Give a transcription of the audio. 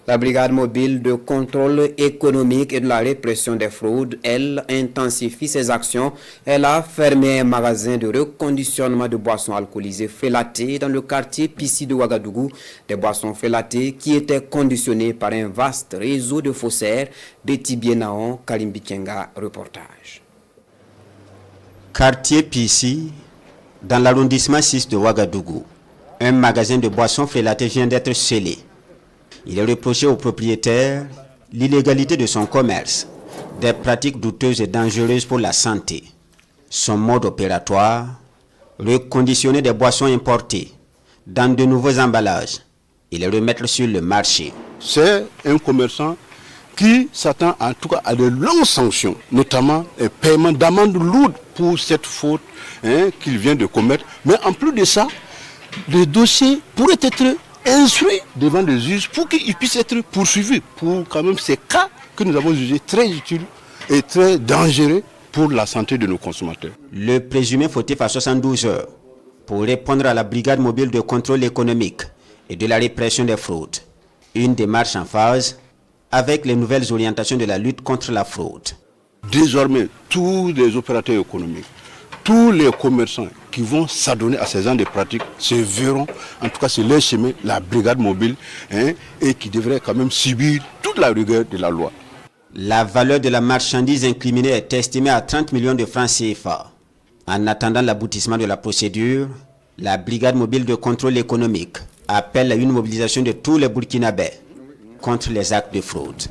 La brigade mobile de contrôle économique et de la répression des fraudes, elle, intensifie ses actions. Elle a fermé un magasin de reconditionnement de boissons alcoolisées Félaté dans le quartier Pissi de Ouagadougou. Des boissons Félaté qui étaient conditionnées par un vaste réseau de faussaires. Betty Bienaon, Karim Bikenga, reportage. Quartier Pissi, dans l'arrondissement 6 de Ouagadougou. Un magasin de boissons Félaté vient d'être scellé. Il est reproché au propriétaire l'illégalité de son commerce, des pratiques douteuses et dangereuses pour la santé. Son mode opératoire, reconditionner des boissons importées dans de nouveaux emballages et les remettre sur le marché. C'est un commerçant qui s'attend en tout cas à de longues sanctions, notamment un paiement d'amende lourde pour cette faute qu'il vient de commettre. Mais en plus de ça, le dossier pourrait être instruit devant les juges pour qu'il puisse être poursuivi pour quand même ces cas que nous avons jugés très utiles et très dangereux pour la santé de nos consommateurs. Le présumé fautif a 72 heures pour répondre à la brigade mobile de contrôle économique et de la répression des fraudes. Une démarche en phase avec les nouvelles orientations de la lutte contre la fraude. Désormais, tous les opérateurs économiques, tous les commerçants qui vont s'adonner à ces genres de pratiques se verront, en tout cas c'est leur chemin, la brigade mobile, et qui devrait quand même subir toute la rigueur de la loi. La valeur de la marchandise incriminée est estimée à 30 millions de francs CFA. En attendant l'aboutissement de la procédure, la brigade mobile de contrôle économique appelle à une mobilisation de tous les Burkinabés contre les actes de fraude.